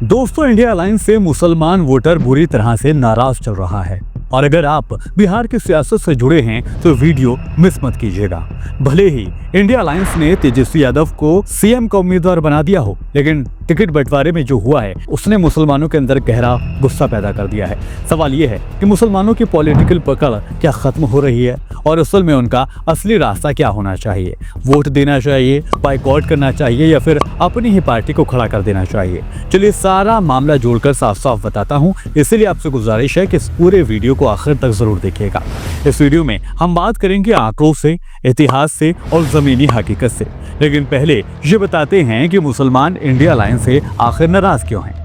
दोस्तों, India alliance से मुसलमान वोटर बुरी तरह से नाराज चल रहा है और अगर आप बिहार की सियासत से जुड़े हैं तो वीडियो मिस मत कीजिएगा। भले ही इंडिया अलायंस ने तेजस्वी यादव को सीएम का उम्मीदवार बना दिया हो, लेकिन टिकट बंटवारे में जो हुआ है उसने मुसलमानों के अंदर गहरा गुस्सा पैदा कर दिया है। सवाल ये है कि मुसलमानों की पॉलिटिकल पकड़ क्या खत्म हो रही है और असल में उनका असली रास्ता क्या होना चाहिए? वोट देना चाहिए, बाइकआउट करना चाहिए या फिर अपनी ही पार्टी को खड़ा कर देना चाहिए? चलिए सारा मामला जोड़कर साफ साफ बताता हूँ, इसलिए आपसे गुजारिश है कि इस पूरे वीडियो को आखिर तक जरूर देखिएगा। इस वीडियो में हम बात करेंगे आंकड़ों से, इतिहास से और जमीनी हकीकत से, लेकिन पहले ये बताते हैं कि मुसलमान इंडिया अलायंस से आखिर नाराज क्यों हैं।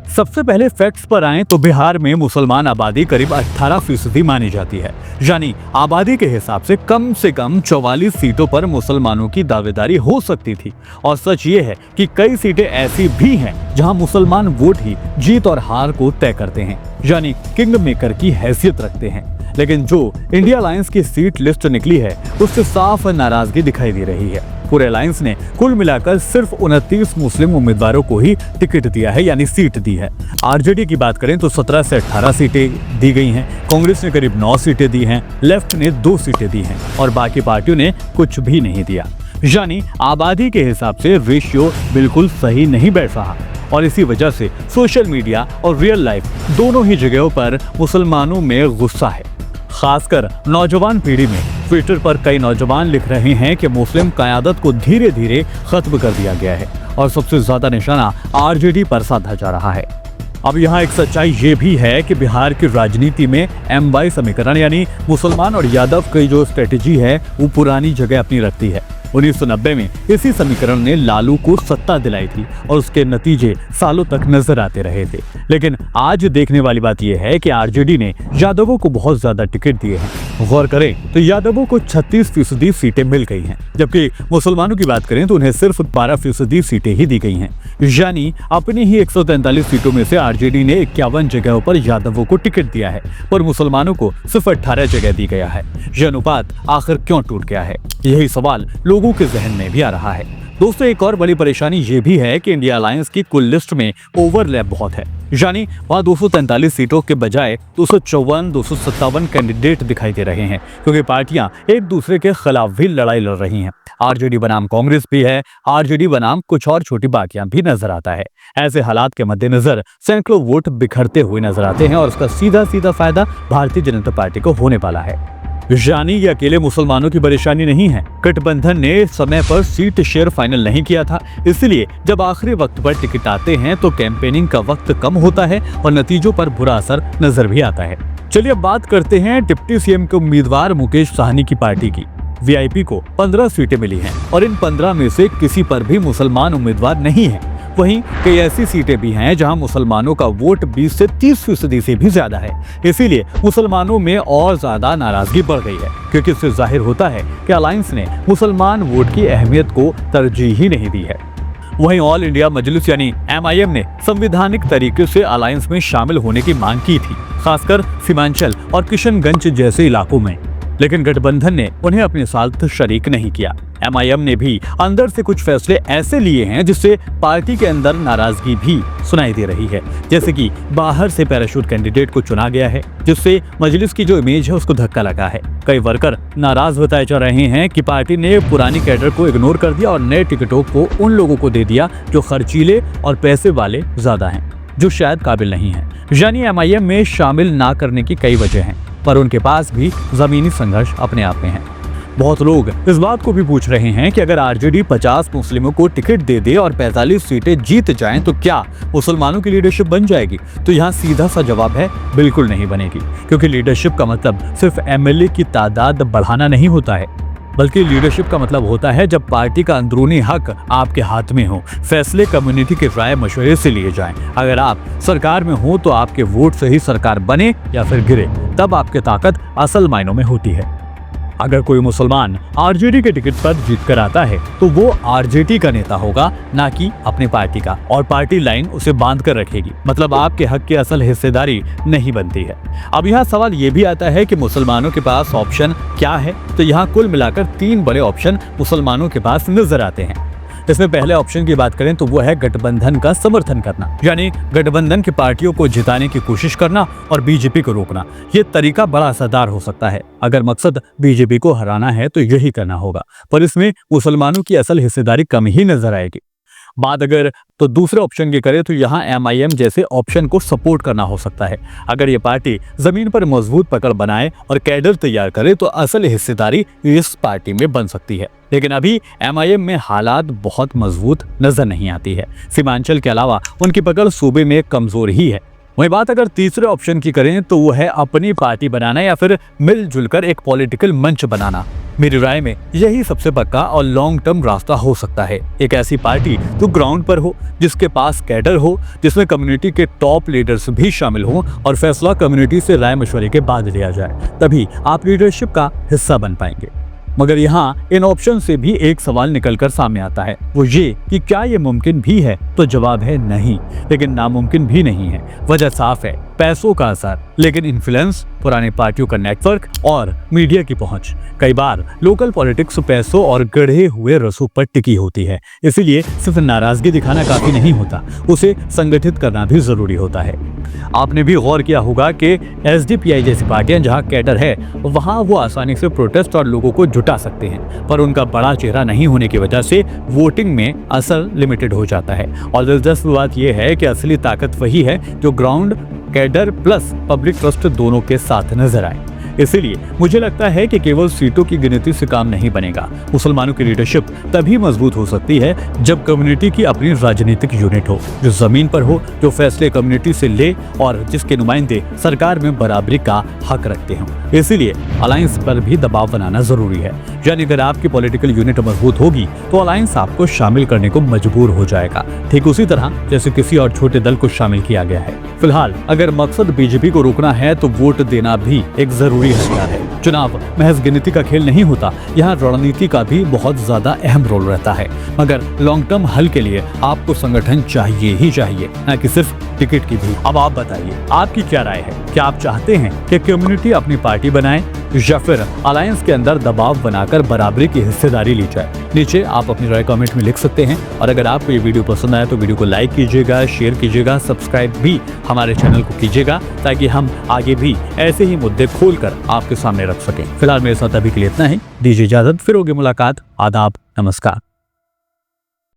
सबसे पहले फैक्ट्स पर आएं तो बिहार में मुसलमान आबादी करीब 18% मानी जाती है, यानी आबादी के हिसाब से कम 44 सीटों पर मुसलमानों की दावेदारी हो सकती थी। और सच ये है कि कई सीटें ऐसी भी हैं जहां मुसलमान वोट ही जीत और हार को तय करते हैं, यानी किंग मेकर की हैसियत रखते हैं। लेकिन जो इंडिया अलायंस की सीट लिस्ट निकली है उससे साफ नाराजगी दिखाई दे रही है। पूरे अलायंस ने कुल मिलाकर सिर्फ 29 मुस्लिम उम्मीदवारों को ही टिकट दिया है, यानी सीट दी है। आरजेडी की बात करें तो 17 से 18 सीटें दी गई हैं, कांग्रेस ने करीब 9 सीटें दी हैं, लेफ्ट ने 2 सीटें दी हैं और बाकी पार्टियों ने कुछ भी नहीं दिया। यानी आबादी के हिसाब से रेशियो बिल्कुल सही नहीं बैठ रहा और इसी वजह से सोशल मीडिया और रियल लाइफ दोनों ही जगहों पर मुसलमानों में गुस्सा है। खासकर नौजवान पीढ़ी में ट्विटर पर कई नौजवान लिख रहे हैं कि मुस्लिम क़यादत को धीरे धीरे खत्म कर दिया गया है और सबसे ज्यादा निशाना आरजेडी पर साधा जा रहा है। अब यहाँ एक सच्चाई ये भी है कि बिहार की राजनीति में M/Y समीकरण यानी मुसलमान और यादव की जो स्ट्रेटेजी है वो पुरानी जगह अपनी रखती है। 1990 में इसी समीकरण ने लालू को सत्ता दिलाई थी और उसके नतीजे सालों तक नजर आते रहे थे। लेकिन आज देखने वाली बात यह है कि आरजेडी ने यादवों को बहुत ज्यादा टिकट दिए हैं। गौर करें तो यादवों को 36% सीटें मिल गई हैं, जबकि मुसलमानों की बात करें तो उन्हें सिर्फ 12% सीटें ही दी गई हैं। यानी अपनी ही 143 सीटों में से आरजेडी ने 51 जगहों पर यादवों को टिकट दिया है और मुसलमानों को सिर्फ 18 जगह दी गया है। यह अनुपात आखिर क्यों टूट गया है, यही सवाल लोगों के जहन में भी आ रहा है। दोस्तों, एक और बड़ी परेशानी ये भी है कि इंडिया अलायंस की कुल लिस्ट में ओवरलैप बहुत है, यानी वहाँ 243 सीटों के बजाय 254, 257 कैंडिडेट दिखाई दे रहे हैं, क्योंकि पार्टियां एक दूसरे के खिलाफ भी लड़ाई लड़ रही हैं। आरजेडी बनाम कांग्रेस भी है, आरजेडी बनाम कुछ और छोटी बाकियां भी नजर आता है। ऐसे हालात के मद्देनजर सैकड़ों वोट बिखरते हुए नजर आते हैं और उसका सीधा सीधा फायदा भारतीय जनता पार्टी को होने वाला है। यानी ये अकेले मुसलमानों की परेशानी नहीं है। गठबंधन ने समय पर सीट शेयर फाइनल नहीं किया था, इसलिए जब आखिरी वक्त पर टिकट आते हैं तो कैंपेनिंग का वक्त कम होता है और नतीजों पर बुरा असर नजर भी आता है। चलिए अब बात करते हैं डिप्टी सीएम के उम्मीदवार मुकेश साहनी की पार्टी की। वीआईपी को 15 सीटें मिली हैं और इन 15 में से किसी पर भी मुसलमान उम्मीदवार नहीं है। वहीं कई ऐसी सीटें भी हैं जहां मुसलमानों का वोट 20 से 30% से भी ज्यादा है। इसीलिए मुसलमानों में और ज्यादा नाराजगी बढ़ गई है, क्योंकि इससे जाहिर होता है कि अलायंस ने मुसलमान वोट की अहमियत को तरजीह ही नहीं दी है। वहीं ऑल इंडिया मजलिस यानी MIM ने संवैधानिक तरीके से अलायंस में शामिल होने की मांग की थी, खासकर सीमांचल और किशनगंज जैसे इलाकों में, लेकिन गठबंधन ने उन्हें अपने साथ शरीक नहीं किया। MIM ने भी अंदर से कुछ फैसले ऐसे लिए हैं जिससे पार्टी के अंदर नाराजगी भी सुनाई दे रही है, जैसे कि बाहर से पैराशूट कैंडिडेट को चुना गया है, जिससे मजलिस की जो इमेज है उसको धक्का लगा है। कई वर्कर नाराज बताए जा रहे हैं कि पार्टी ने पुरानी कैडर को इग्नोर कर दिया और नए टिकटों को उन लोगों को दे दिया जो खर्चीले और पैसे वाले ज्यादा हैं, जो शायद काबिल नहीं है। यानी MIM में शामिल ना करने की कई वजह हैं, पर उनके पास भी जमीनी संघर्ष अपने आप में है। बहुत लोग इस बात को भी पूछ रहे हैं कि अगर आरजेडी 50 मुस्लिमों को टिकट दे दे और 45 सीटें जीत जाएं तो क्या मुसलमानों की लीडरशिप बन जाएगी? तो यहाँ सीधा सा जवाब है, बिल्कुल नहीं बनेगी, क्योंकि लीडरशिप का मतलब सिर्फ MLA की तादाद बढ़ाना नहीं होता है, बल्कि लीडरशिप का मतलब होता है जब पार्टी का अंदरूनी हक आपके हाथ में हो, फैसले कम्युनिटी के राय मशवरे से लिए जाएं। अगर आप सरकार में हो तो आपके वोट से ही सरकार बने या फिर गिरे, तब आपकी ताकत असल मायनों में होती है। अगर कोई मुसलमान आरजेडी के टिकट पर जीत कर आता है तो वो आरजेडी का नेता होगा, ना कि अपनी पार्टी का, और पार्टी लाइन उसे बांध कर रखेगी, मतलब आपके हक की असल हिस्सेदारी नहीं बनती है। अब यहाँ सवाल ये भी आता है कि मुसलमानों के पास ऑप्शन क्या है, तो यहाँ कुल मिलाकर 3 बड़े ऑप्शन मुसलमानों के पास नजर आते हैं। इसमें पहले ऑप्शन की बात करें तो वो है गठबंधन का समर्थन करना, यानी गठबंधन की पार्टियों को जिताने की कोशिश करना और बीजेपी को रोकना। ये तरीका बड़ा असरदार हो सकता है। अगर मकसद बीजेपी को हराना है तो यही करना होगा, पर इसमें मुसलमानों की असल हिस्सेदारी कम ही नजर आएगी। बात अगर तो दूसरे ऑप्शन की करें तो यहाँ MIM जैसे ऑप्शन को सपोर्ट करना हो सकता है। अगर ये पार्टी जमीन पर मजबूत पकड़ बनाए और कैडर तैयार करे तो असल हिस्सेदारी इस पार्टी में बन सकती है। लेकिन अभी MIM में हालात बहुत मजबूत नजर नहीं आती है। सीमांचल के अलावा उनकी पकड़ सूबे में कमजोर ही है। वही बात अगर तीसरे ऑप्शन की करें तो वो है अपनी पार्टी बनाना या फिर मिलजुल कर एक पॉलिटिकल मंच बनाना। मेरी राय में यही सबसे पक्का और लॉन्ग टर्म रास्ता हो सकता है। एक ऐसी पार्टी जो ग्राउंड पर हो, जिसके पास कैडर हो, जिसमें कम्युनिटी के टॉप लीडर्स भी शामिल हो और फैसला कम्युनिटी से राय मशवरे के बाद लिया जाए, तभी आप लीडरशिप का हिस्सा बन पाएंगे। मगर यहाँ इन ऑप्शन से भी एक सवाल निकलकर सामने आता है, वो ये कि क्या ये मुमकिन भी है? तो जवाब है नहीं, लेकिन नामुमकिन भी नहीं है। वजह साफ है, पैसों का असर, लेकिन इन्फ्लुएंस, पुरानी पार्टियों का नेटवर्क और मीडिया की पहुंच। कई बार लोकल पॉलिटिक्स पैसों और गढ़े हुए रसूख पर टिकी होती है, इसीलिए सिर्फ नाराजगी दिखाना काफी नहीं होता, उसे संगठित करना भी जरूरी होता है। आपने भी गौर किया होगा कि SDPI जैसी पार्टियां जहां कैडर है वहां वो आसानी से प्रोटेस्ट और लोगों को जुटा सकते हैं, पर उनका बड़ा चेहरा नहीं होने की वजह से वोटिंग में असर लिमिटेड हो जाता है। और दिलचस्प बात यह है कि असली ताकत वही है जो ground cadre plus public trust दोनों के साथ नजर आए। इसीलिए मुझे लगता है कि केवल सीटों की गिनती से काम नहीं बनेगा। मुसलमानों की लीडरशिप तभी मजबूत हो सकती है जब कम्युनिटी की अपनी राजनीतिक यूनिट हो, जो जमीन पर हो, जो फैसले कम्युनिटी से ले और जिसके नुमाइंदे सरकार में बराबरी का हक रखते हों। इसीलिए अलायंस पर भी दबाव बनाना जरूरी है, यानी अगर आपकी पॉलिटिकल यूनिट मजबूत होगी तो अलायंस आपको शामिल करने को मजबूर हो जाएगा, ठीक उसी तरह जैसे किसी और छोटे दल को शामिल किया गया है। फिलहाल अगर मकसद बीजेपी को रोकना है तो वोट देना भी एक जरूरी हथियार है। चुनाव महज गिनती का खेल नहीं होता, यहाँ रणनीति का भी बहुत ज्यादा अहम रोल रहता है। मगर लॉन्ग टर्म हल के लिए आपको संगठन चाहिए ही चाहिए, न कि सिर्फ टिकट की भी। अब आप बताइए, आपकी क्या राय है? क्या आप चाहते हैं कि कम्युनिटी अपनी पार्टी बनाए या फिर अलायंस के अंदर दबाव बनाकर बराबरी की हिस्सेदारी ली जाए? नीचे आप अपनी राय कमेंट में लिख सकते हैं। और अगर आपको ये वीडियो पसंद आया तो वीडियो को लाइक कीजिएगा, शेयर कीजिएगा, सब्सक्राइब भी हमारे चैनल को कीजिएगा, ताकि हम आगे भी ऐसे ही मुद्दे खोलकर आपके सामने रख सकें। फिलहाल मेरे साथ अभी के लिए इतना ही। दीजिए इजाजत, फिर होगी मुलाकात। आदाब, नमस्कार।